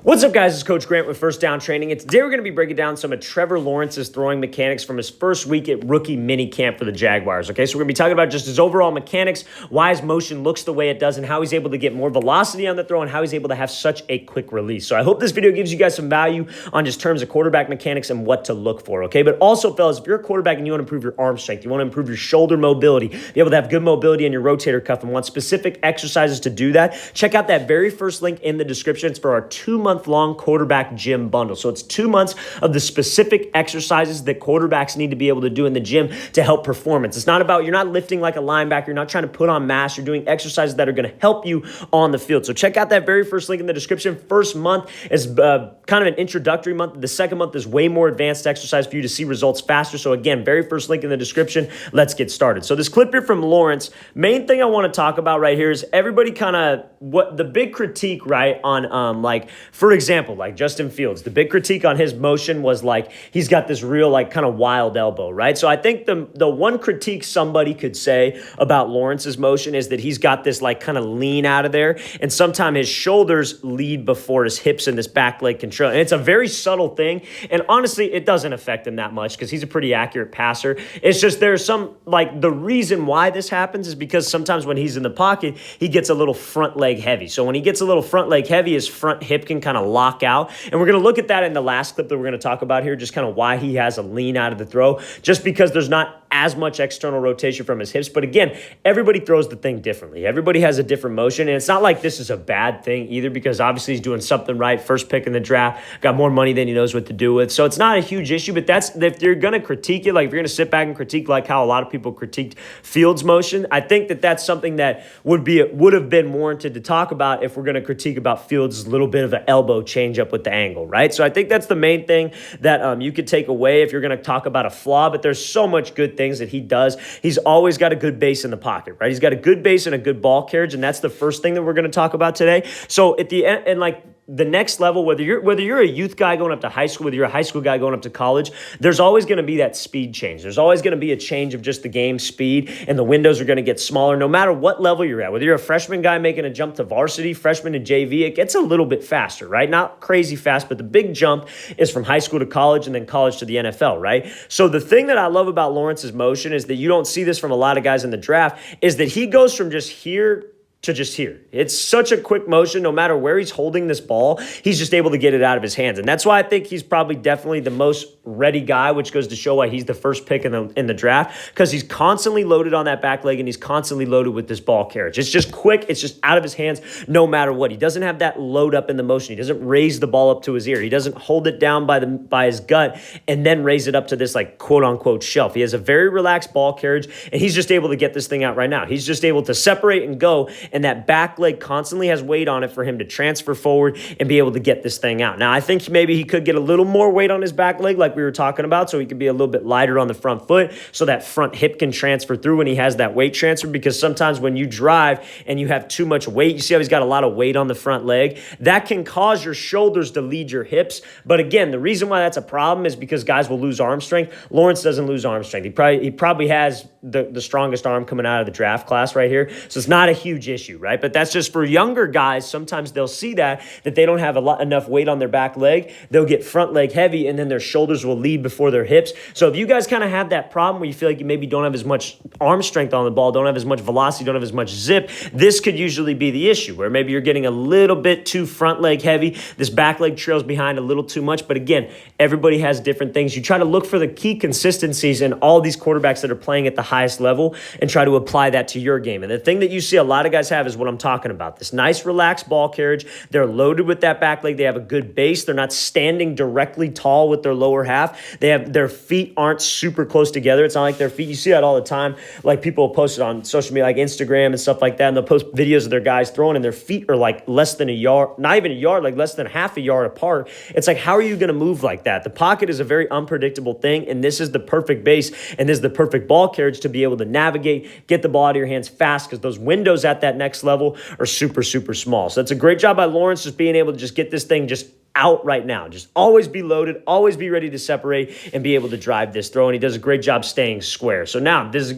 What's up, guys? It's Coach Grant with First Down Training. And today we're going to be breaking down some of Trevor Lawrence's throwing mechanics from his first week at rookie mini camp for the Jaguars. Okay, so we're going to be talking about just his overall mechanics, why his motion looks the way it does, and how he's able to get more velocity on the throw, and how he's able to have such a quick release. So I hope this video gives you guys some value on just terms of quarterback mechanics and what to look for. Okay, but also, fellas, if you're a quarterback and you want to improve your arm strength, you want to improve your shoulder mobility, be able to have good mobility in your rotator cuff, and want specific exercises to do that, check out that very first link in the description. It's for our 2-month-long quarterback gym bundle. So it's 2 months of the specific exercises that quarterbacks need to be able to do in the gym to help performance. It's not about, you're not lifting like a linebacker. You're not trying to put on mass. You're doing exercises that are going to help you on the field. So check out that very first link in the description. First month is kind of an introductory month. The second month is way more advanced exercise for you to see results faster. So again, very first link in the description. Let's get started. So this clip here from Lawrence, main thing I want to talk about right here is everybody kind of, what the big critique, right, on like, for example, like Justin Fields, the big critique on his motion was like, he's got this real like kind of wild elbow, right? So I think the one critique somebody could say about Lawrence's motion is that he's got this like kind of lean out of there, and sometimes his shoulders lead before his hips in this back leg control. And it's a very subtle thing, and honestly, it doesn't affect him that much because he's a pretty accurate passer. It's just there's some, like, the reason why this happens is because sometimes when he's in the pocket, he gets a little front leg heavy. So when he gets a little front leg heavy, his front hip can kind of lock out. And we're going to look at that in the last clip that we're going to talk about here, just kind of why he has a lean out of the throw, just because there's not as much external rotation from his hips. But again, everybody throws the thing differently. Everybody has a different motion. And it's not like this is a bad thing either, because obviously he's doing something right. First pick in the draft, got more money than he knows what to do with. So it's not a huge issue, but that's, if you're going to critique it, like if you're going to sit back and critique like how a lot of people critiqued Fields' motion, I think that that's something that would have been warranted to talk about if we're going to critique about Fields' little bit of an elbow change up with the angle, right? So I think that's the main thing that you could take away if you're going to talk about a flaw, but there's so much good things that he does. He's always got a good base in the pocket, right? He's got a good base and a good ball carriage, and that's the first thing that we're going to talk about today. So at the end, and like the next level, whether you're a youth guy going up to high school, whether you're a high school guy going up to college, there's always going to be that speed change. There's always going to be a change of just the game speed, and the windows are going to get smaller no matter what level you're at. Whether you're a freshman guy making a jump to varsity, freshman to JV, it gets a little bit faster, right? Not crazy fast, but the big jump is from high school to college and then college to the NFL, right? So the thing that I love about Lawrence's motion is that you don't see this from a lot of guys in the draft, is that he goes from just here to just here. It's such a quick motion. No matter where he's holding this ball, he's just able to get it out of his hands. And that's why I think he's probably definitely the most ready guy, which goes to show why he's the first pick in the draft, because he's constantly loaded on that back leg and he's constantly loaded with this ball carriage. It's just quick. It's just out of his hands no matter what. He doesn't have that load up in the motion. He doesn't raise the ball up to his ear. He doesn't hold it down by his gut and then raise it up to this like quote unquote shelf. He has a very relaxed ball carriage, and he's just able to get this thing out right now. He's just able to separate and go, and that back leg constantly has weight on it for him to transfer forward and be able to get this thing out. Now, I think maybe he could get a little more weight on his back leg like we were talking about, so he could be a little bit lighter on the front foot so that front hip can transfer through when he has that weight transfer, because sometimes when you drive and you have too much weight, you see how he's got a lot of weight on the front leg, that can cause your shoulders to lead your hips. But again, the reason why that's a problem is because guys will lose arm strength. Lawrence doesn't lose arm strength. He probably has the strongest arm coming out of the draft class right here, so it's not a huge issue, right? But that's just for younger guys. Sometimes they'll see that they don't have enough weight on their back leg. They'll get front leg heavy, and then their shoulders will lead before their hips. So if you guys kind of have that problem where you feel like you maybe don't have as much arm strength on the ball, don't have as much velocity, don't have as much zip, this could usually be the issue, where maybe you're getting a little bit too front leg heavy. This back leg trails behind a little too much. But again, everybody has different things. You try to look for the key consistencies in all these quarterbacks that are playing at the highest level and try to apply that to your game. And the thing that you see a lot of guys have is what I'm talking about. This nice relaxed ball carriage. They're loaded with that back leg. They have a good base. They're not standing directly tall with their lower half. Their feet aren't super close together. It's not like their feet. You see that all the time. Like people post it on social media like Instagram and stuff like that, and they'll post videos of their guys throwing and their feet are like less than a yard, not even a yard, like less than half a yard apart. It's like, how are you going to move like that? The pocket is a very unpredictable thing, and this is the perfect base, and this is the perfect ball carriage to be able to navigate, get the ball out of your hands fast, because those windows at that next level are super, super small. So that's a great job by Lawrence, just being able to just get this thing just out right now. Just always be loaded, always be ready to separate and be able to drive this throw. And he does a great job staying square. So now this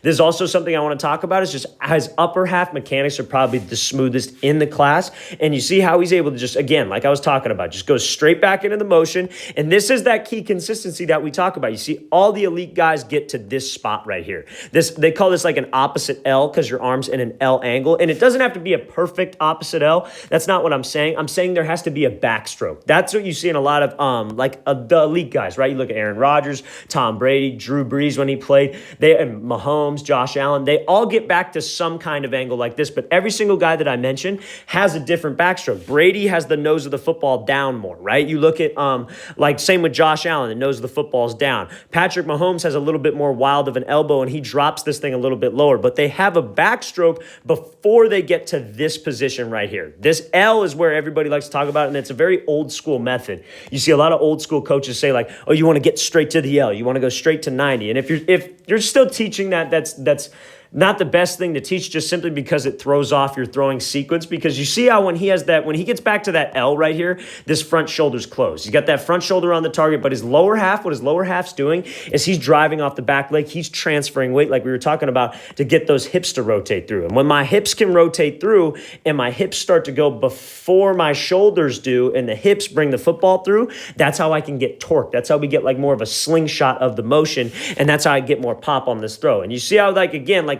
is also something I want to talk about. Is just his upper half mechanics are probably the smoothest in the class. And you see how he's able to just, again, like I was talking about, just go straight back into the motion. And this is that key consistency that we talk about. You see all the elite guys get to this spot right here. They call this like an opposite L because your arm's in an L angle. And it doesn't have to be a perfect opposite L. That's not what I'm saying. I'm saying there has to be a backstroke. That's what you see in a lot of the elite guys, right? You look at Aaron Rodgers, Tom Brady, Drew Brees when he played, and Mahomes, Josh Allen, they all get back to some kind of angle like this, but every single guy that I mentioned has a different backstroke. Brady has the nose of the football down more, right? You look at same with Josh Allen, the nose of the football is down. Patrick Mahomes has a little bit more wild of an elbow and he drops this thing a little bit lower, but they have a backstroke before they get to this position right here. This L is where everybody likes to talk about it, and it's a very old school method. You see a lot of old school coaches say like, oh, you want to get straight to the L. You want to go straight to 90. And if you're still teaching that, that's not the best thing to teach, just simply because it throws off your throwing sequence. Because you see how when he gets back to that L right here, this front shoulder's closed. He's got that front shoulder on the target, but what his lower half's doing is he's driving off the back leg. He's transferring weight like we were talking about to get those hips to rotate through. And when my hips can rotate through and my hips start to go before my shoulders do and the hips bring the football through, that's how I can get torque. That's how we get like more of a slingshot of the motion. And that's how I get more pop on this throw. And you see how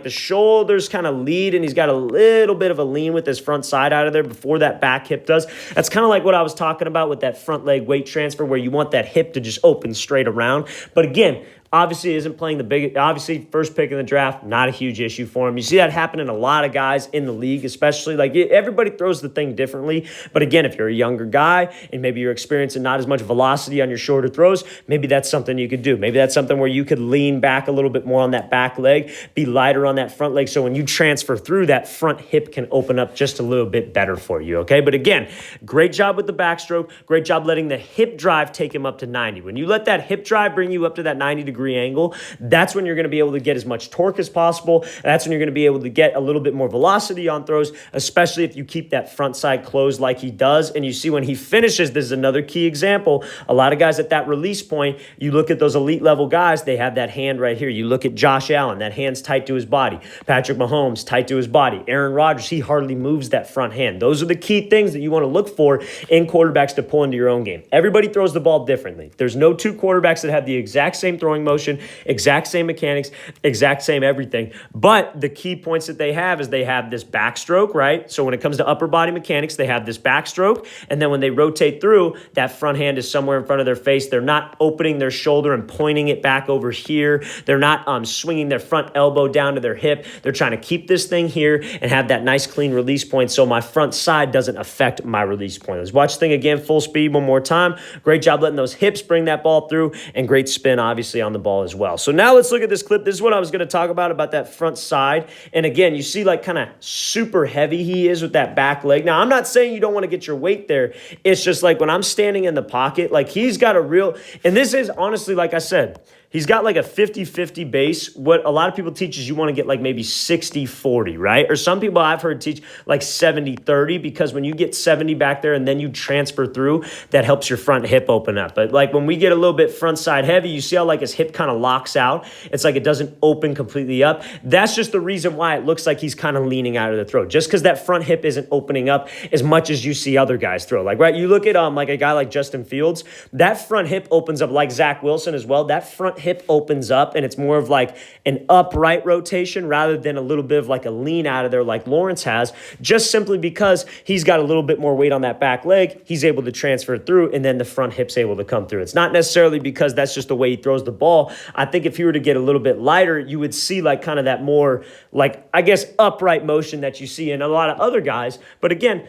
the shoulders kind of lead, and he's got a little bit of a lean with his front side out of there before that back hip does. That's kind of like what I was talking about with that front leg weight transfer, where you want that hip to just open straight around. But again, obviously isn't playing the big, obviously first pick in the draft, not a huge issue for him. You see that happen in a lot of guys in the league, especially like everybody throws the thing differently. But again, if you're a younger guy and maybe you're experiencing not as much velocity on your shorter throws, maybe that's something you could do. Maybe that's something where you could lean back a little bit more on that back leg, be lighter on that front leg. So when you transfer through, that front hip can open up just a little bit better for you. Okay. But again, great job with the backstroke. Great job letting the hip drive take him up to 90. When you let that hip drive bring you up to that 90-degree angle, that's when you're going to be able to get as much torque as possible. That's when you're going to be able to get a little bit more velocity on throws, especially if you keep that front side closed like he does. And you see when he finishes, this is another key example. A lot of guys at that release point, you look at those elite level guys, they have that hand right here. You look at Josh Allen, that hand's tight to his body. Patrick Mahomes, tight to his body. Aaron Rodgers, he hardly moves that front hand. Those are the key things that you want to look for in quarterbacks to pull into your own game. Everybody throws the ball differently. There's no two quarterbacks that have the exact same throwing motion, exact same mechanics, exact same everything. But the key points that they have is they have this backstroke, right? So when it comes to upper body mechanics, they have this backstroke. And then when they rotate through, that front hand is somewhere in front of their face. They're not opening their shoulder and pointing it back over here. They're not swinging their front elbow down to their hip. They're trying to keep this thing here and have that nice clean release point so my front side doesn't affect my release point. Let's watch the thing again, full speed one more time. Great job letting those hips bring that ball through, and great spin obviously on the ball as well. So now let's look at this clip. This is what I was going to talk about that front side. And again, you see like kind of super heavy he is with that back leg. Now, I'm not saying you don't want to get your weight there. It's just like when I'm standing in the pocket, like he's got a real, and this is honestly, like I said, he's got like a 50-50 base. What a lot of people teach is you want to get like maybe 60-40, right? Or some people I've heard teach like 70-30, because when you get 70 back there and then you transfer through, that helps your front hip open up. But like when we get a little bit front side heavy, you see how like his hip kind of locks out. It's like it doesn't open completely up. That's just the reason why it looks like he's kind of leaning out of the throw, just because that front hip isn't opening up as much as you see other guys throw. Like, right, you look at like a guy like Justin Fields, that front hip opens up, like Zach Wilson as well. That front hip opens up and it's more of like an upright rotation rather than a little bit of like a lean out of there like Lawrence has, just simply because he's got a little bit more weight on that back leg. He's able to transfer it through, and then the front hip's able to come through. It's not necessarily because that's just the way he throws the ball. I think if he were to get a little bit lighter, you would see like kind of that more like, I guess, upright motion that you see in a lot of other guys. But again,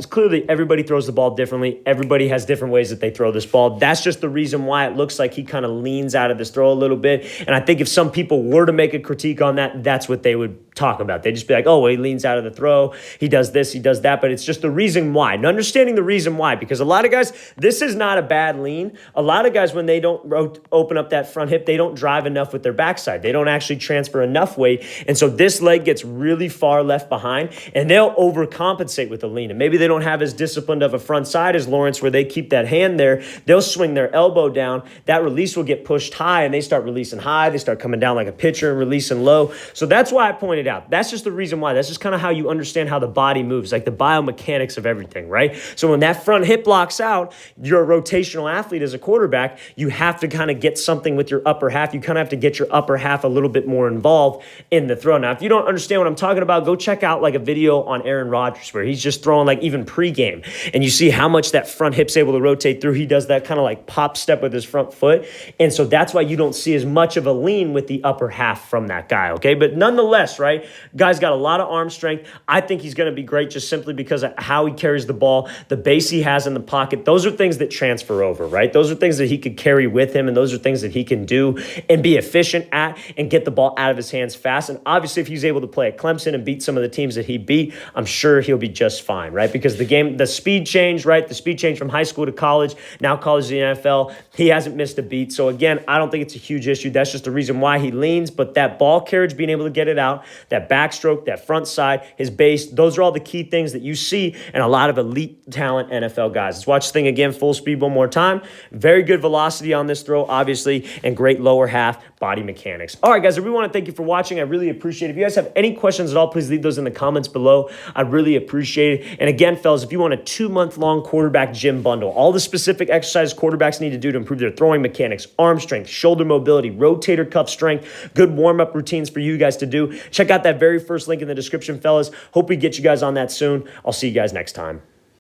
clearly everybody throws the ball differently. Everybody has different ways that they throw this ball. That's just the reason why it looks like he kind of leans out of this throw a little bit. And I think if some people were to make a critique on that, that's what they would talk about. They just be like, oh, well, he leans out of the throw. He does this, he does that. But it's just the reason why. And understanding the reason why, because a lot of guys, this is not a bad lean. A lot of guys, when they don't open up that front hip, they don't drive enough with their backside. They don't actually transfer enough weight. And so this leg gets really far left behind, and they'll overcompensate with the lean. And maybe they don't have as disciplined of a front side as Lawrence, where they keep that hand there. They'll swing their elbow down. That release will get pushed high, and they start releasing high. They start coming down like a pitcher and releasing low. So that's why I pointed out. That's just the reason why. That's just kind of how you understand how the body moves, like the biomechanics of everything, right? So when that front hip locks out, you're a rotational athlete as a quarterback. You have to kind of get something with your upper half. You kind of have to get your upper half a little bit more involved in the throw. Now, if you don't understand what I'm talking about, go check out like a video on Aaron Rodgers where he's just throwing like even pregame, and you see how much that front hip's able to rotate through. He does that kind of like pop step with his front foot. And so that's why you don't see as much of a lean with the upper half from that guy, okay? But nonetheless, right? Guy's got a lot of arm strength. I think he's going to be great just simply because of how he carries the ball, the base he has in the pocket. Those are things that transfer over, right? Those are things that he could carry with him, and those are things that he can do and be efficient at and get the ball out of his hands fast. And obviously, if he's able to play at Clemson and beat some of the teams that he beat, I'm sure he'll be just fine, right? Because the speed change, right? The speed change from high school to college, now college to the NFL, he hasn't missed a beat. So again, I don't think it's a huge issue. That's just the reason why he leans. But that ball carriage, being able to get it out, that backstroke, that front side, his base, those are all the key things that you see in a lot of elite talent NFL guys. Let's watch this thing again, full speed one more time. Very good velocity on this throw, obviously, and great lower half body mechanics. All right, guys, I really want to thank you for watching. I really appreciate it. If you guys have any questions at all, please leave those in the comments below. I'd really appreciate it. And again, fellas, if you want a 2-month-long quarterback gym bundle, all the specific exercises quarterbacks need to do to improve their throwing mechanics, arm strength, shoulder mobility, rotator cuff strength, good warm-up routines for you guys to do, check out that very first link in the description, fellas. Hope we get you guys on that soon. I'll see you guys next time.